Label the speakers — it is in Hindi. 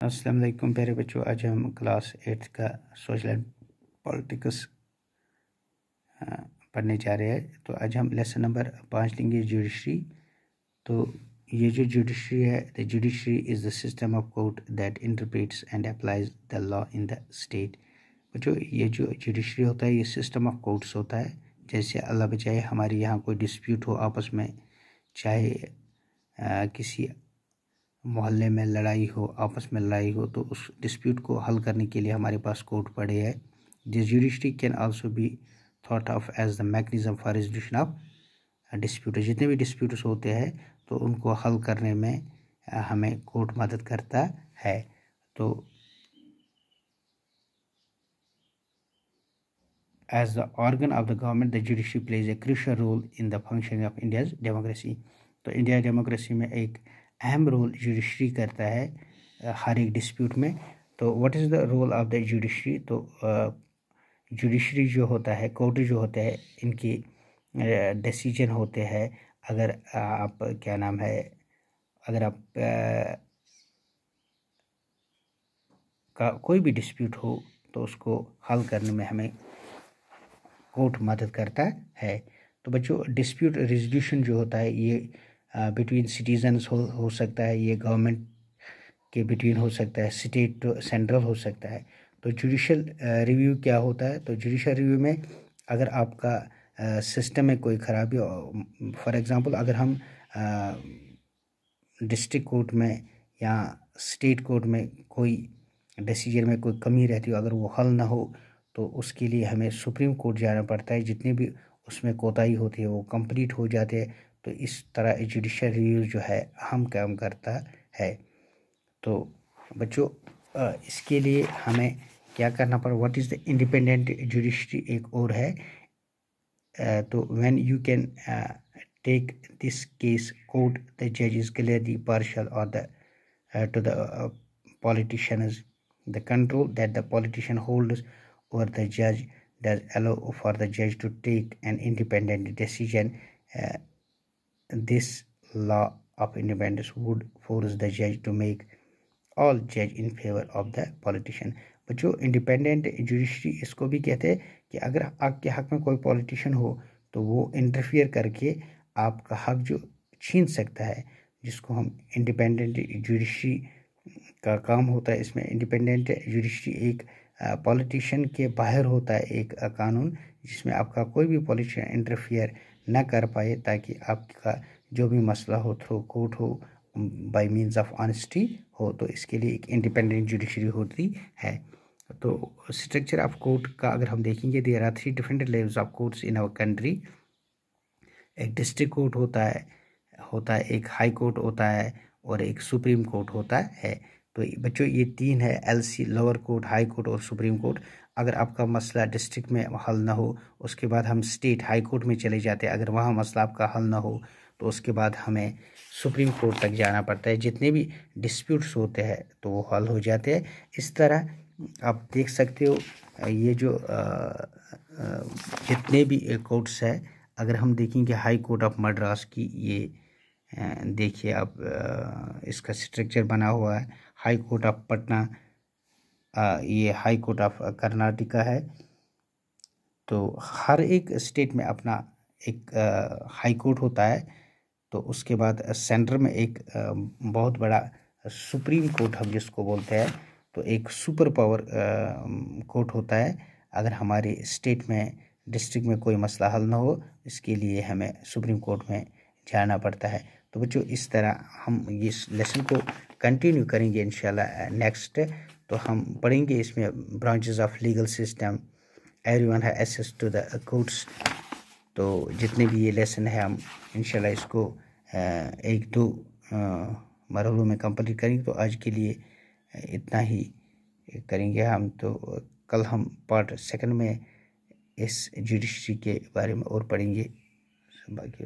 Speaker 1: अस्सलाम वालेकुम प्यारे बच्चों। आज हम क्लास 8 का सोशल एंड पॉलिटिक्स पढ़ने जा रहे हैं। तो आज हम लेसन नंबर 5 लेंगे, जुडिशरी। तो ये जो जुडिशरी है, the judiciary is the system of court that interprets and applies the law in the state. बच्चों, ये जो जुडिशरी होता है ये सिस्टम ऑफ कोर्ट्स होता है। जैसे अल्लाह बचाए हमारे यहाँ कोई डिस्प्यूट हो आपस में, चाहे किसी मोहल्ले में लड़ाई हो, आपस में लड़ाई हो, तो उस डिस्प्यूट को हल करने के लिए हमारे पास कोर्ट पड़े हैं। This judiciary can also be thought of as the mechanism for resolution of dispute. जितने भी डिस्प्यूट्स होते हैं तो उनको हल करने में हमें कोर्ट मदद करता है। तो as the organ of the government, the judiciary plays a crucial role in the functioning of India's democracy. तो इंडिया डेमोक्रेसी में एक अहम रोल जुडिशरी करता है हर एक डिस्प्यूट में। तो what is the role of the judiciary? तो जुडिशरी जो होता है, कोर्ट जो होते हैं, इनकी डिसीजन होते हैं। अगर आप क्या नाम है, अगर आप का कोई भी डिस्प्यूट हो तो उसको हल करने में हमें कोर्ट मदद करता है। तो बच्चों, डिस्प्यूट रेजोल्यूशन जो होता है ये बिटवीन सिटीजन्स हो सकता है, ये गवर्नमेंट के बिटवीन हो सकता है, स्टेट टू सेंट्रल हो सकता है। तो जुडिशल रिव्यू क्या होता है? तो जुडिशल रिव्यू में अगर आपका सिस्टम में कोई खराबी, फॉर एग्जांपल अगर हम डिस्ट्रिक्ट कोर्ट में या स्टेट कोर्ट में कोई डिसीजन में कोई कमी रहती हो, अगर वो हल ना हो तो उसके लिए हमें सुप्रीम कोर्ट जाना पड़ता है। जितने भी उसमें कोताही होती है वो कंप्लीट हो जाते हैं। तो इस तरह जुडिशल रिव्यू जो है अहम काम करता है। तो बच्चों, इसके लिए हमें क्या करना पड़ा? What is the independent judiciary एक और है। तो when you can take this case court, the जज इज क्लियरली पार्शियल और the to the politicians, the control that the politician holds over the judge does allow for the judge to take an independent decision. This law of independence would force the judge to make all judge in favor of the politician. बच्चों, इंडिपेंडेंट जुडिशरी इसको भी कहते हैं कि अगर आपके हक में कोई पॉलिटिशियन हो तो वो इंटरफियर करके आपका हक जो छीन सकता है, जिसको हम इंडिपेंडेंट जुडिशरी का काम होता है। इसमें इंडिपेंडेंट जुडिशरी एक पॉलिटिशियन के बाहर होता है, एक कानून जिसमें आपका कोई भी पॉलिटिशियन इंटरफियर ना कर पाए, ताकि आपका जो भी मसला हो थ्रू कोर्ट हो, बाय मीन्स ऑफ ऑनेस्टी हो। तो इसके लिए एक इंडिपेंडेंट जुडिशरी होती है। तो स्ट्रक्चर ऑफ कोर्ट का अगर हम देखेंगे, there are 3 different levels of courts in our country. एक डिस्ट्रिक्ट कोर्ट होता है, एक हाई कोर्ट होता है और एक सुप्रीम कोर्ट होता है। तो बच्चों, ये 3 है, LC, lower court, high court और सुप्रीम कोर्ट। अगर आपका मसला डिस्ट्रिक्ट में हल ना हो, उसके बाद हम स्टेट हाई कोर्ट में चले जाते हैं। अगर वहाँ मसला आपका हल ना हो तो उसके बाद हमें सुप्रीम कोर्ट तक जाना पड़ता है। जितने भी डिस्प्यूट्स होते हैं तो वो हल हो जाते हैं। इस तरह आप देख सकते हो, ये जो जितने भी कोर्ट्स है, अगर हम देखेंगे हाई कोर्ट ऑफ मद्रास की, ये देखिए आप, इसका स्ट्रक्चर बना हुआ है। हाई कोर्ट ऑफ पटना, ये हाई कोर्ट ऑफ कर्नाटका है। तो हर एक स्टेट में अपना एक हाई कोर्ट होता है। तो उसके बाद सेंटर में एक बहुत बड़ा सुप्रीम कोर्ट हम जिसको बोलते हैं, तो एक सुपर पावर कोर्ट होता है। अगर हमारे स्टेट में डिस्ट्रिक्ट में कोई मसला हल ना हो, इसके लिए हमें सुप्रीम कोर्ट में जाना पड़ता है। तो बच्चों, इस तरह हम इस लेसन को कंटिन्यू करेंगे इंशाल्लाह नेक्स्ट। तो हम पढ़ेंगे इसमें branches of legal system, everyone has access to the courts. तो जितने भी ये लेसन है हम इंशाल्लाह इसको 1-2 मरहलों में कंप्लीट करेंगे। तो आज के लिए इतना ही करेंगे हम। तो कल हम पार्ट 2 में इस जुडिशरी के बारे में और पढ़ेंगे। बाकी